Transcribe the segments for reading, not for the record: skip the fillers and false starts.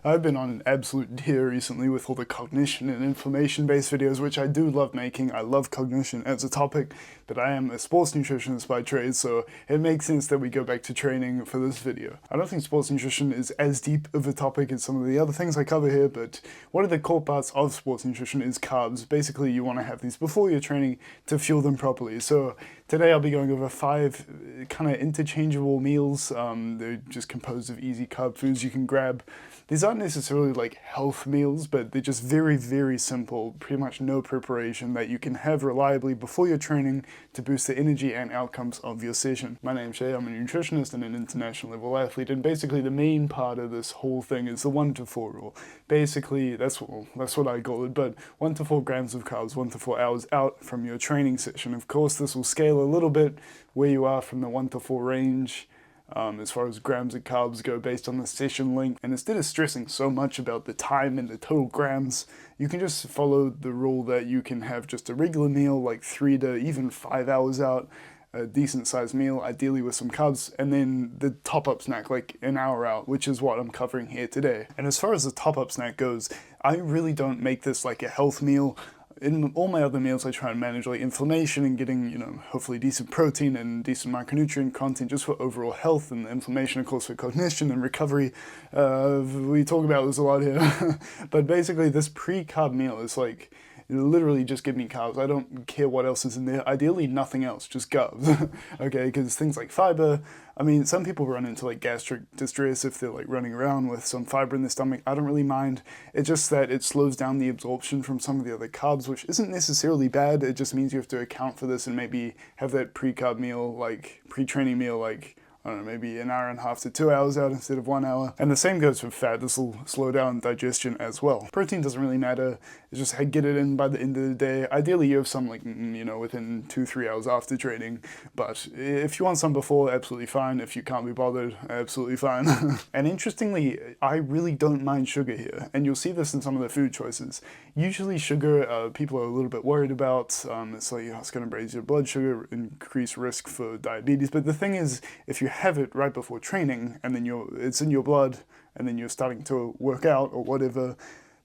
I've been on an absolute tear recently with all the cognition and inflammation-based videos, which I do love making. I love cognition as a topic, but I am a sports nutritionist by trade, so it makes sense that we go back to training for this video. I don't think sports nutrition is as deep of a topic as some of the other things I cover here, but one of the core parts of sports nutrition is carbs. Basically, you want to have these before your training to fuel them properly. So today I'll be going over 5 kind of interchangeable meals. They're just composed of easy carb foods you can grab. These aren't necessarily like health meals, but they're just very, very simple, pretty much no preparation that you can have reliably before your training to boost the energy and outcomes of your session. My name's Shay, I'm a nutritionist and an international level athlete, and basically the main part of this whole thing is the 1 to 4 rule. Basically, that's what I call it, but 1 to 4 grams of carbs, 1 to 4 hours out from your training session. Of course, this will scale a little bit where you are from the 1 to 4 range, as far as grams of carbs go based on the session length. And instead of stressing so much about the time and the total grams, you can just follow the rule that you can have just a regular meal, like 3 to even 5 hours out, a decent sized meal, ideally with some carbs, and then the top-up snack like an hour out, which is what I'm covering here today. And as far as the top-up snack goes, I really don't make this like a health meal. In all my other meals, I try and manage like inflammation and getting, hopefully decent protein and decent micronutrient content just for overall health, and inflammation, of course, for cognition and recovery. We talk about this a lot here. But basically, this pre-carb meal is like, literally just give me carbs. I don't care what else is in there. Ideally, nothing else, just carbs. Okay, because things like fiber, I mean, some people run into like gastric distress if they're like running around with some fiber in their stomach. I don't really mind. It's just that it slows down the absorption from some of the other carbs, which isn't necessarily bad. It just means you have to account for this and maybe have that pre-carb meal, like pre-training meal, like I don't know, maybe an hour and a half to 2 hours out instead of 1 hour. And the same goes for fat. This will slow down digestion as well. Protein doesn't really matter. It's just get it in by the end of the day. Ideally, you have some like, within 2-3 hours after training. But if you want some before, absolutely fine. If you can't be bothered, absolutely fine. And interestingly, I really don't mind sugar here. And you'll see this in some of the food choices. Usually sugar, people are a little bit worried about. It's like, it's going to raise your blood sugar, increase risk for diabetes. But the thing is, if you have it right before training and then it's in your blood and then you're starting to work out or whatever,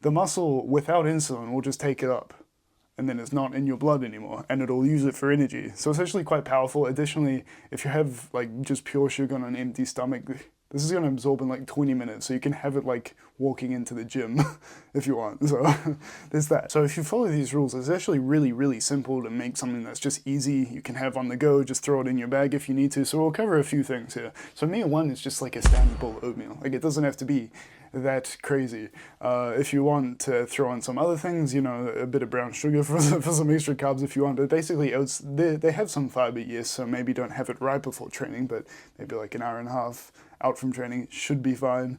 the muscle without insulin will just take it up and then it's not in your blood anymore and it'll use it for energy. So it's actually quite powerful. Additionally, if you have like just pure sugar on an empty stomach, this is going to absorb in like 20 minutes, so you can have it like walking into the gym if you want. So there's that. So if you follow these rules, it's actually really, really simple to make something that's just easy. You can have on the go, just throw it in your bag if you need to. So we'll cover a few things here. So meal 1 is just like a standard bowl of oatmeal. Like, it doesn't have to be that crazy. If you want to throw in some other things, a bit of brown sugar for some extra carbs if you want, but basically oats, they have some fiber, yes, so maybe don't have it right before training, but maybe like an hour and a half out from training should be fine.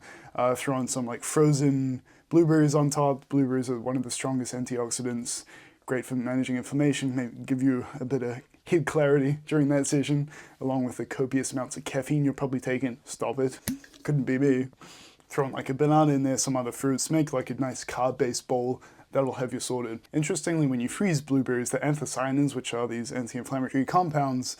Throw in some like frozen blueberries on top. Blueberries are one of the strongest antioxidants, great for managing inflammation, maybe give you a bit of head clarity during that session, along with the copious amounts of caffeine you're probably taking. Stop it, couldn't be me. Throw in like a banana in there, some other fruits, make like a nice carb-based bowl. That'll have you sorted. Interestingly, when you freeze blueberries, the anthocyanins, which are these anti-inflammatory compounds,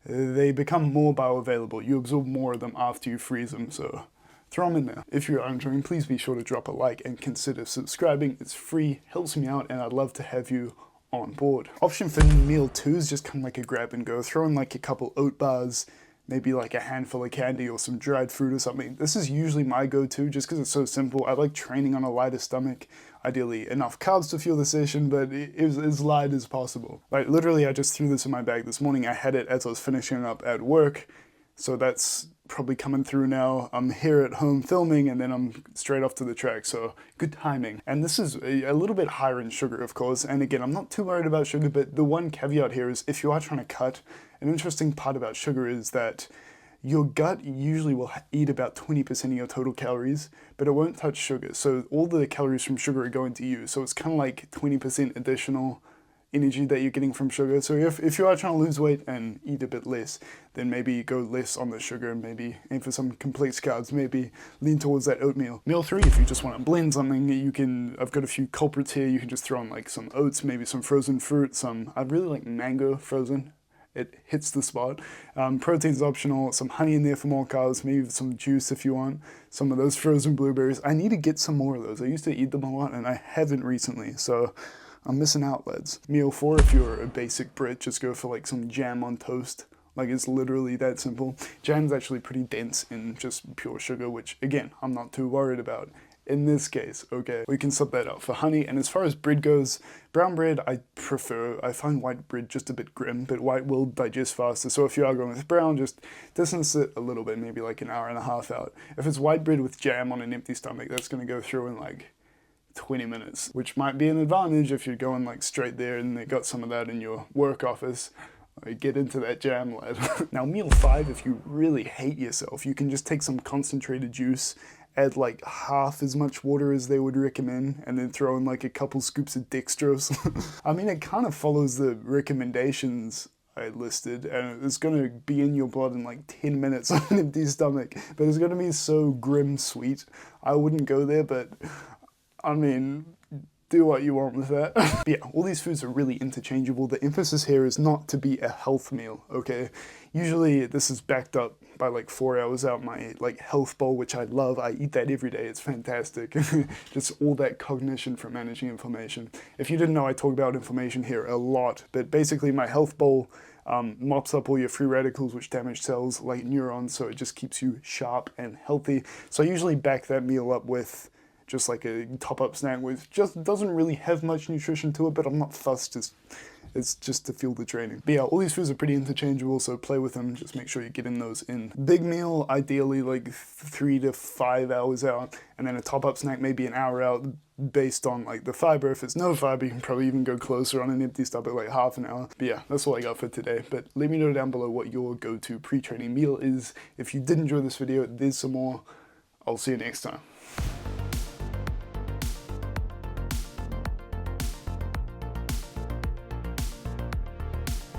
they become more bioavailable. You absorb more of them after you freeze them, so throw them in there. If you're enjoying, please be sure to drop a like and consider subscribing. It's free, helps me out, and I'd love to have you on board. Option for meal 2 is just kind of like a grab and go. Throw in like a couple oat bars, maybe like a handful of candy or some dried fruit or something. This is usually my go-to just because it's so simple. I like training on a lighter stomach. Ideally enough carbs to fuel the session, but as light as possible. Like literally, I just threw this in my bag this morning. I had it as I was finishing up at work, so that's probably coming through now. I'm here at home filming and then I'm straight off to the track, so good timing. And this is a little bit higher in sugar, of course, and again, I'm not too worried about sugar, but the one caveat here is if you are trying to cut, an interesting part about sugar is that your gut usually will eat about 20% of your total calories, but it won't touch sugar. So all the calories from sugar are going to you. So it's kind of like 20% additional energy that you're getting from sugar. So if you are trying to lose weight and eat a bit less, then maybe go less on the sugar, maybe aim for some complex carbs, maybe lean towards that oatmeal. Meal 3, if you just want to blend something, I've got a few culprits here. You can just throw in like some oats, maybe some frozen fruit, I'd really like mango frozen. it hits the spot. Protein's optional, some honey in there for more carbs, maybe some juice if you want, some of those frozen blueberries. I need to get some more of those. I used to eat them a lot and I haven't recently, so I'm missing out, lads. Meal 4, if you're a basic Brit, just go for like some jam on toast. Like, it's literally that simple. Jam's actually pretty dense in just pure sugar, which again, I'm not too worried about. In this case, okay, we can sub that out for honey. And as far as bread goes, brown bread I prefer. I find white bread just a bit grim, but white will digest faster. So if you are going with brown, just distance it a little bit, maybe like an hour and a half out. If it's white bread with jam on an empty stomach, that's gonna go through in like 20 minutes, which might be an advantage if you're going like straight there and they got some of that in your work office. Get into that jam, lad. Now, meal 5, if you really hate yourself, you can just take some concentrated juice, add like half as much water as they would recommend, and then throw in like a couple scoops of dextrose. I mean, it kind of follows the recommendations I listed, and it's gonna be in your blood in like 10 minutes on an empty stomach, but it's gonna be so grim sweet. I wouldn't go there, but I mean, do what you want with that. But yeah, all these foods are really interchangeable. The emphasis here is not to be a health meal, okay? Usually this is backed up by like 4 hours out my like health bowl, which I love. I eat that every day. It's fantastic. Just all that cognition for managing inflammation. If you didn't know, I talk about inflammation here a lot, but basically my health bowl mops up all your free radicals which damage cells like neurons, so it just keeps you sharp and healthy. So I usually back that meal up with just like a top-up snack with just doesn't really have much nutrition to it, but I'm not fussed. It's just to fuel the training. But yeah, all these foods are pretty interchangeable, so play with them. Just make sure you're getting those in. Big meal, ideally like 3 to 5 hours out, and then a top-up snack maybe an hour out based on like the fiber. If it's no fiber, you can probably even go closer on an empty stomach, like half an hour. But yeah, that's all I got for today. But let me know down below what your go-to pre-training meal is. If you did enjoy this video, there's some more. I'll see you next time.